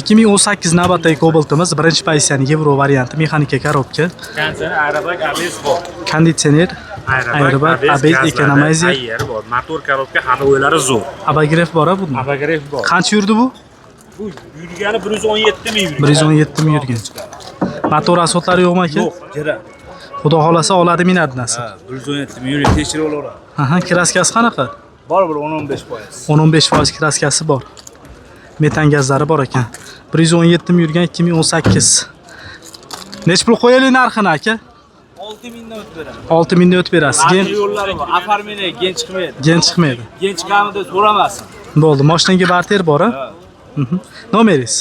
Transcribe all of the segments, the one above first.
2018 navbatdagi Cobalt'imiz birinchi pozitsiyani Euro varianti mexanika korobka. Konditsioner, airbag, ABS, ekonomizer. Motor korobka havoylari zo'r. Abagrev bor buni. Abagrev bor. Qancha yurdi bu? Bu yurgani 117 mi yurgan? 117 mi yurgan. Motor asotlari yo'qmi aka? Yo'q, kerak. Xudo xolasa oladi minadi nasib. Ha, 117 mi yurgan, tekshirib olaveradi. Aha, kraskasi qanaqa? Bor bir 10-15%. 15% kraskasi bor. Metan gazlari bor ekan. 117 mi yurgan 2018. Nech pul qo'yaylik narxini aka? 6000 dan o'tib beramiz. 6000 dan o'tib berasiz. Gen yo'llari bor. Afarmini gen chiqmaydi. Gen chiqmaydi. Gen chiqqanida so'ramasin. Bo'ldi, mashinaga barter bor a? Nomeringiz?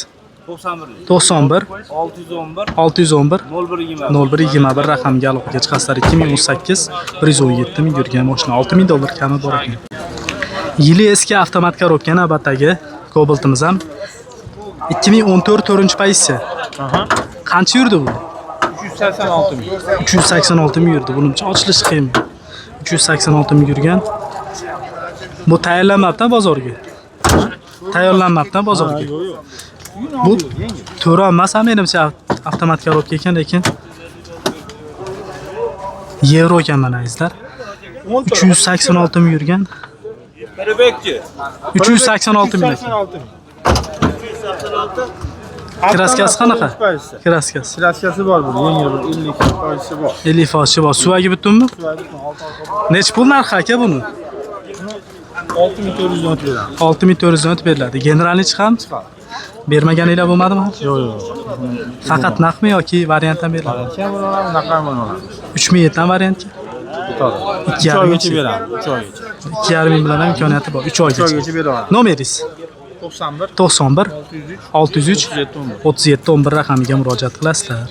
91 91 611 611 0121 0121 raqamga aloqaga chiqasizlar. 2018 117 ming yurgan mashina, $6000 kami bor ekan. Yili eski avtomat korobka navbatdagi Cobalt'imiz ham 2014 4-chi pozitsiya. Qancha yurdi bu? 386 ming. 386 ming yurdi. Buning ochilishi qiyin. 386 ming yurgan. Bu tayyorlanmabdi bozorga. Tayyorlanmabdi bozorga. Bu to'ra emas, menimcha avtomat korobka ekan, lekin yevro ekan mana izlar. 386 ming yurgan. 386 ming. Kraskasi qanaqa? Kraskasi. Klaskasi bor bu, yengil bir 50% bor. 50% bor. Suvagi bitunmi? Nech pul narxi aka buni? 6400 dan beramiz. 6400 dan beriladi. Generalni chiqam? Bermaganinglar bo'lmadimi? Yo'q, yo'q. Faqat naqdmi yoki variantdan beriladi? Kim bo'lar, naqam bo'lar. 3000 dan variantga. 2 oygacha beramiz, 3 oygacha. 2,5 ming bilan imkoniyati bor. 3 oygacha. 3 oygacha beraman. Nomeringiz? 91 91 603 37 37 11 raqamiga murojaat qilasizlar.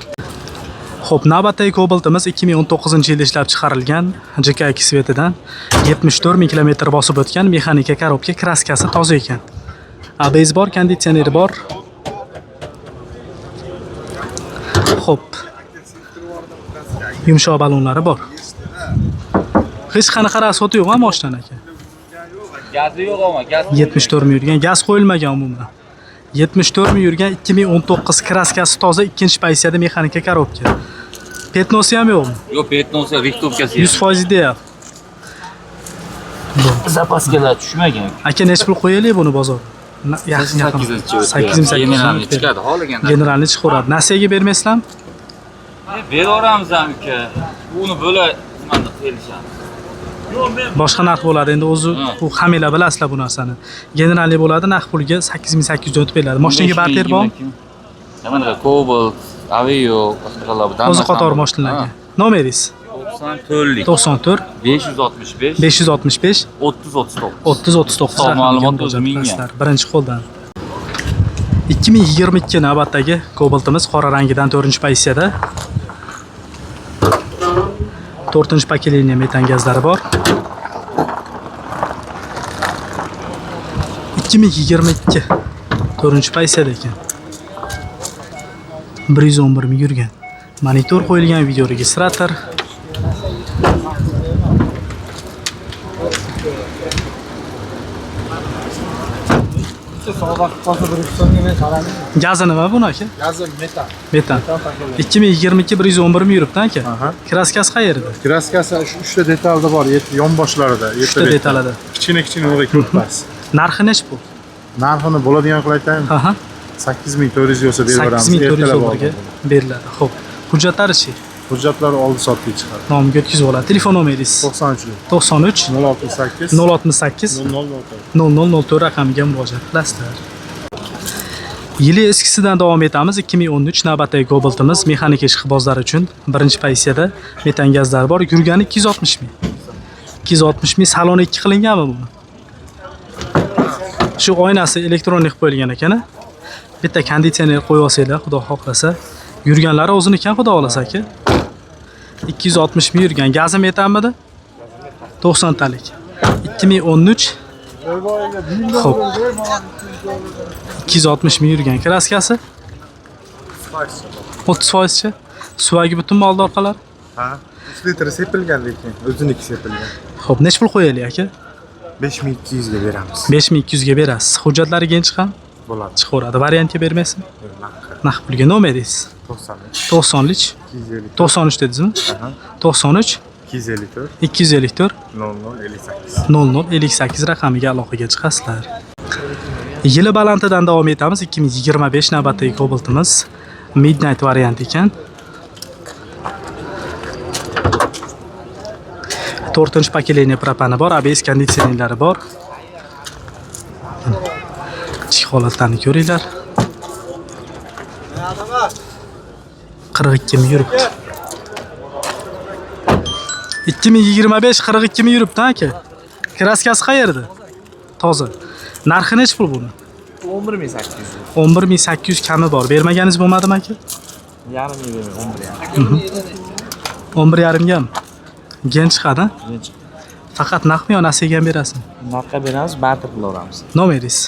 Xo'p, navbatdagi Cobalt'imiz 2019-yilda ishlab chiqarilgan JKX svetidan 74 ming kilometr bosib o'tgan mexanika korobka, kraskasi toza ekan. ABS bor, konditsioneri bor. Xo'p. Yumshoq balonlari bor. Hech qanaqa rasxoti yo'q-a mashinadan aka? Gazi yo'q ama gaz 74 ming yurgan, gaz qo'yilmagan umuman. 74 ming yurgan 2019 kraskasi toza, ikkinchi pozitsiyada mexanika korobka. Petnosi ham yo'qmi? yo'q, petnosi riktovkasi 100% deyap. zapaskalar tushmagan. Aka nech pul qo'yaylik buni bozor? Yaxshi 8 generalni chiqadi, xohlagan. Generalni chiqaradi. Nasiyaga bermaysizlarmi? Beraveramiz ham uka. Uni bo'la nimani kelishamiz. Boshqa narx bo'ladi. Endi o'zi u hammalar bilasizlar bu narsani. Generalni bo'ladi, narx puliga 8800 o'tib beriladi. Mashinaga barter bormi? Mana Cobalt, Aveo, boshqalardan. O'zi qator mashinalarga. Nomeringiz? 94 94 565 565 30 39. 30 39 Ma'lumot raqamiga o'zi menga. qilasizlar. Birinchi qo'ldan. 2022 navbatdagi Cobalt'imiz qora rangidan 4-pozitsiyada. 4-pokoleniya metan gazlari bor. 2022 4-pozitsiyada ekan. 111 ming yurgan. Monitor qo'yilgan, video registrator. Gazi nima buni aka? Gazi metan. Metan. 2022 111 ming yuribdi aka. Kraskasi qayerda? Kraskasi 3 ta detalda bor, yon boshlarida, 3 ta detalida. Kichkina o'g'ri ko'rpas. Narxi nech pul? Narxini bo'ladigan qilib aytaymi? Aha. 8400 bo'lsa beraveramiz. 8400 dollarga beriladi. Xo'p. Hujjatlari-chi? Hujjatlar oldi sotdik chiqadi. Nomiga o'tkazib oladi. Telefon nomeringiz? 93 93 068 068 0004 raqamiga murojaat qilasizlar. Yili eskisidan davom etamiz. 2013 navbatdagi Cobalt'imiz mexanika ishqibozlar uchun birinchi pozitsiyada metan gazlari bor. Yurgani 260 ming. 260 ming saloni 2 qilinganmi bu? Shu oynasi elektronik qo'yilgan ekan. Bitta konditsioner qo'yib olsanglar, xudo xohlasa. Yurganlari o'zinikan, xudo xolasa aka. 260 ming yurgan. Gazi metanmidi? 90 talik. 2013 Xo'p. 260 ming yurgan. Kraskasi? 30%chi. Suvagi butunmi oldi orqalar? Ha. 3 litr sepilgan lekin, o'ziniki sepilgan. Xo'p, nech pul qo'yaylik aka? 5200 ga beramiz. 5200 ga berasiz. Hujjatlari gen chiqam? Bo'ladi. Chiqaveradi. Variantga bermaysizmi? Naqd. Naqd pulga nomeringiz? 93 90lik 250 93 dedingizmi? Aha. 93 254 254 0058. 0058 raqamiga aloqaga chiqasizlar. Yili balantidan davom etamiz. 2025 navbatdagi Cobalt'imiz Midnight variant ekan. 4-pokoleniya propani bor, ABS konditsionerlari bor. Ichki holatlarni ko'ringlar. 42 ming yuribdi. 2025 42 ming yuribdi aka. Kraskasi qayerda? Toza. Narxi nech pul buni? 11800. 11800 kami bor. Bermaganingiz bo'lmadimi aka? Yarim yil 11 11,5 gami. Gen chiqadi. Faqat naqdmi yo nasiyaga ham berasizmi? Naqdga beramiz, barter pul olamiz. Nomeringiz?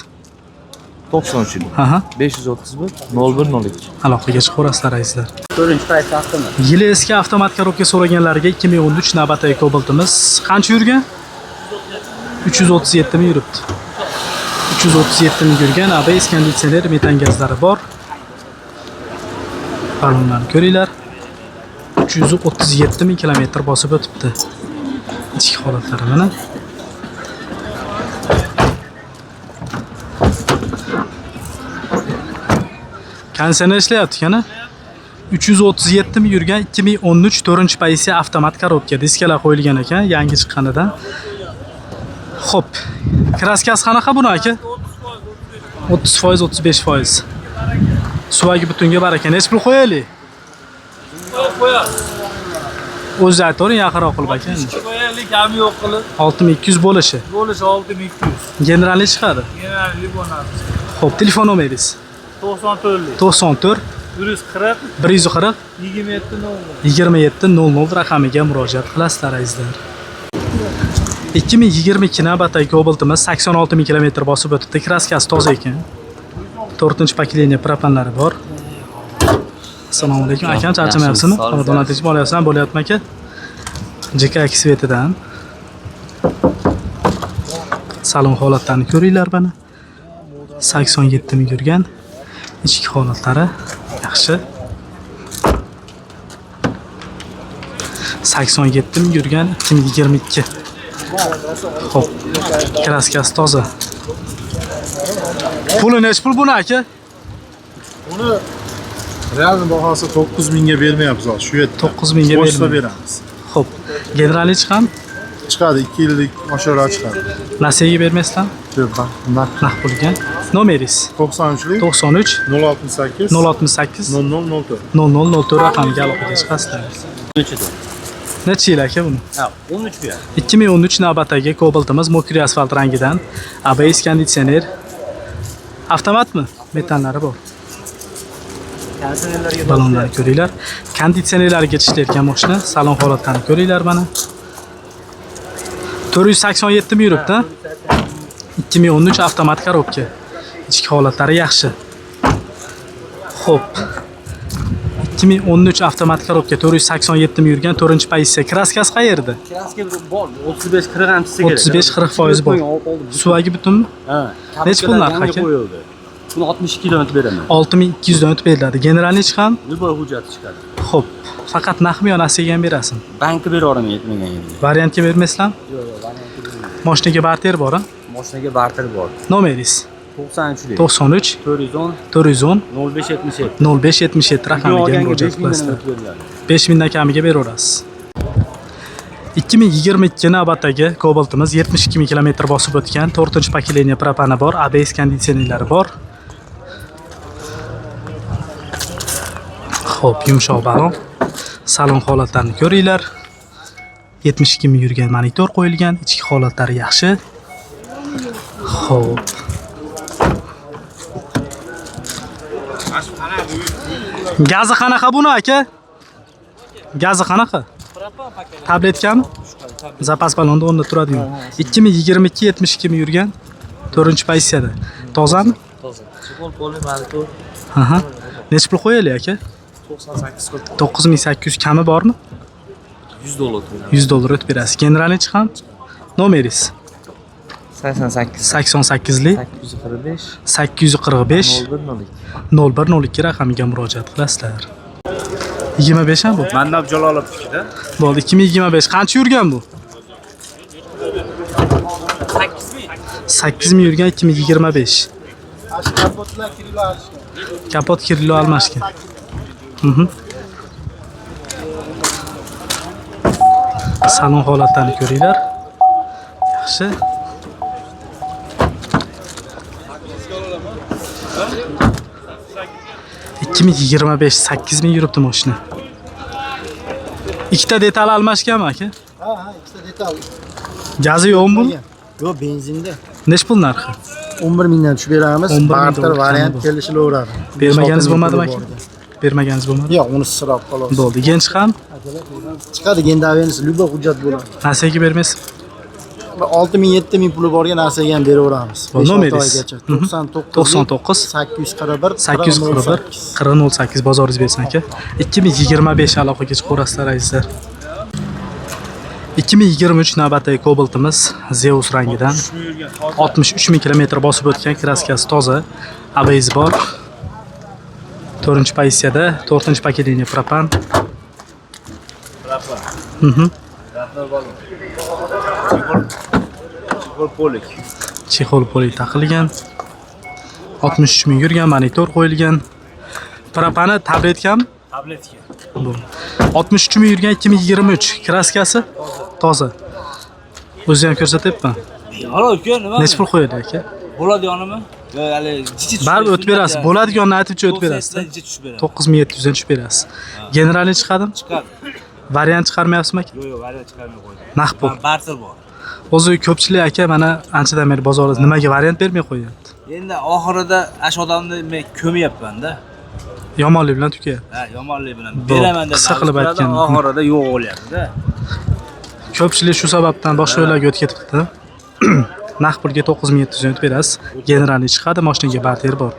93 Aha. 531 0102. Aloqaga chiqaverasizlar azizlar. 4-payt avtomat. Yili eski avtomat korobka so'raganlarga 2013 navbatdagi Cobalt'imiz qancha yurgan? 337 ming yuribdi. 337 ming yurgan, ABS konditsioner, metan gazlari bor. Balonlarni ko'ringlar. 337 ming kilometr bosib o'tibdi. Ichki holatlari mana. Konditsioner ishlayapti kana. 337 ming yurgan 2013 4-pozitsiya avtomat korobka, diskalar qo'yilgan ekan, yangi chiqqanidan. Xo'p. Kraskasi qanaqa buni aka? 30%, 35%. Suvagi butunga baraka. Nech pul qo'yaylik? O'zi aytavering, yaqinroq qilib aka. Qo'yaylik, ham yo'q qilib. 6200 bo'lishi. Bo'lish 6200. Generalli chiqadi. Generalli bo'ladi. Xo'p, telefon nomeringiz? 94 94 140 140 27 2700 raqamiga murojaat qilasizlar azizlar. 2022 navbatdagi Cobalt'imiz 86 ming kilometr bosib o'tibdi. Kraskasi toza ekan. 4-pokoleniya propanlari bor. Assalomu alaykum. Akam charchamayapsizmi? Xonadonatishib olyapsan, bo'lyaptimi aka? JK svetidan. Salon holatlarini ko'ringlar mana. 87 ming yurgan. Ichki holatlari yaxshi. 87 ming yurgan 2022. Xo'p. Kraskasi toza. Puli nech pul buni aka? Uni realni bahosi 9000 ga bermayapmiz hozir. Shu yerda 9000 ga boshqa bermaymiz. beramiz. Xo'p. Generalli chiqam. Chiqadi 2 yillik oshara chiqadi. Nasiyaga bermaysizlar? Yo'q, Naqd pulga. Nomeringiz? 93lik 93 068 068 0004. 0004 raqamiga aloqaga chiqasizlar. Necha yil aka buni? 13 bu. 2013 navbatdagi Cobalt'imiz mokri asfalt rangidan, ABS konditsioner. Avtomatmi? Metanlari bor. Balonlarni ko'ringlar. Konditsionerlarga ishlayotgan mashina, salon holatlarini ko'ringlar mana. 487 ming yuribdi. 2013 avtomat korobka. Ichki holatlari yaxshi. Xo'p. 2013 avtomat korobka 487 ming yurgan 4-pozitsiya. Kraskasi qayerda? Kraska bor, 35-40 hamchisi kerak. 35-40% bor. Suvagi butunmi? Ha. Nech pul narxi aka? Buni 62 kilometr beraman. 6200 dan o'tib beriladi. Generalni chiqam? Любой hujjat chiqadi. Xo'p. Faqat naqdmi yo nasiyaga ham berasizmi? Bankka beraveraman yetmagan endi. Variantga bermaysizlarmi? Yo'q, variantga bermayman. Mashinaga barter bor, a? Mashinaga barter bor. Nomeringiz? 93 93 410 410 0577. 0577 raqamiga murojaat qilasizlar. 5000 dan kamiga beraverasiz. 2022 navbatdagi Cobalt'imiz 72 ming kilometr bosib o'tgan 4-pokoleniya propani bor, ABS konditsionerlari bor. Xo'p, yumshoq balon. Salon holatlarini ko'ringlar. 72 ming yurgan monitor qo'yilgan, ichki holatlari yaxshi. Xo'p. Gazi qanaqa buni aka? Gazi qanaqa? Tabletkami? Zapas balonda o'rnida turadi-yu. 2022 72 ming yurgan 4-pozitsiyada. Tozami? Toza. Chig'ol poli monitor. Aha. Nech pul qo'yaylik aka? 9800 kami bormi? $100 to'layman. 100 dollar o'tib berasiz. Generalni chiqam? Nomeringiz? 88lik 845 0102 raqamiga murojaat qilasizlar. 25 ham bu. Mandab Jalolipovda. Bo'ldi, 2025 qancha yurgan bu? 8000 yurgan 2025. Kapot kirilo almashgan. Salon holatlarini ko'ringlar. Yaxshi. ...2025 8000 yuribdi mashina. Ikkita detal almashganmi aka? Ha, ikkita detal. Gazi yo'qmi buni? Yo'q, benzinda. Nech pul narxi? 11 mingdan tushib beramiz. 11 ming Barter dollar variant bu. kelishilaveradi. Bermaganiz bo'ladimi aka? Bermaganiz bo'lmadi. Yo'q, uni sirab qolamiz. Bo'ldi, gench ham Chiqadi, gendavenisi, lyuboy hujjat bo'ladi. narsaga bermaysiz. 6 ming, 7 ming puli borga narsaga ham beraveramiz. Nomeringiz? 99 841 841 4008 bozoringiz bersin aka. 2025 aloqaga chiqaverasizlar azizlar. 2023 navbatdagi Cobalt'imiz Zeus rangidan 63 ming kilometr bosib o'tgan, kraskasi toza, ABS bor. 4-pozitsiyada, 4-paketli propan. Chexol polik taqilgan. 63 ming yurgan, monitor qo'yilgan. Propani tabletkami? Tabletka. Bu 63 ming yurgan 2023, kraskasi toza. O'zi ham ko'rsatyapman. Halol uka, nima? Nech pul qo'yadi aka? Bo'ladig'animi? Yo, hali jichi Baribir o'tib berasiz. Bo'ladiganini aytibchi o'tib berasiz. 9700 dan tushib berasiz. Generalni chiqadimi? Chiqadi. Variant chiqarmayapsizmi aka? Yo'q, variant chiqarmay qo'ydim. Naq pul. Barter bor. O'zi ko'pchilik aka mana anchadan beri bozorda nimaga variant bermay qo'yyapti? Endi oxirida ash odamni men ko'mayapman-da. Yomonlik bilan tugayapti. Ha, yomonlik bilan beraman deb qisqa qilib aytgan. Oxirida yo'q bo'lyapti-da. Ko'pchilik shu sababdan boshqa yo'llarga o'tib ketibdi. Naq pulga 9700 dan o'tib berasiz. Generalni chiqadi, mashinaga barter bor.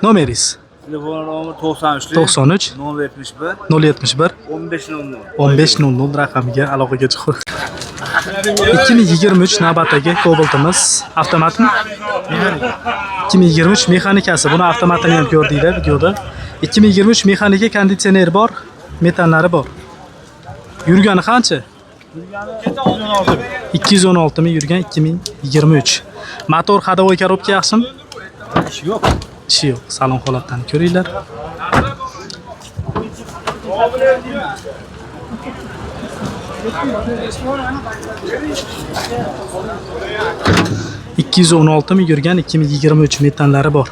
Nomeringiz? Telefon nomeri 93 93 071 071 1500. 1500 raqamiga aloqaga chiqing. 2023 navbatdagi Cobalt'imiz avtomatmi? 2023 mexanikasi. Buni avtomatini ham ko'rdinglar videoda. 2023 mexanika, konditsioner bor, metallari bor. Yurgani qancha? 216 ming yurgan 2023. Motor ходовой коробка yaxshimi? Ish yo'q. Ishi yo'q. Salon holatlarini ko'ringlar. ...216 ming yurgan 2023 metallari bor.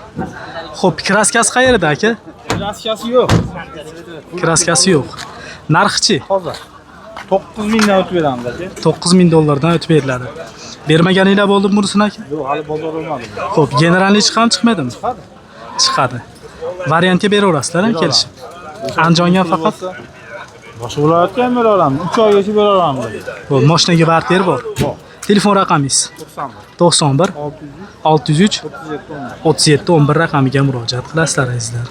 Xo'p, kraskasi qayerda aka? Kraskasi yo'q. Kraskasi yo'q. Narxi-chi? Hozir 9 mingdan o'tib beramiz aka. 9000 dollardan o'tib beriladi. Bermaganinglar bo'ldimi bunisini aka? Yo'q, hali bozor olmadi. Xo'p, generalni chiqam chiqmadimi? Chiqadi. Chiqadi. Variantga beraverasizlar, kelishib. Andijonga faqat Boshqa viloyatga ham bera olamiz. 3 oygacha bera olamiz. bu mashinaga barter bor. Telefon raqamingiz 91 603 37 11 raqamiga murojaat qilasizlar azizlar.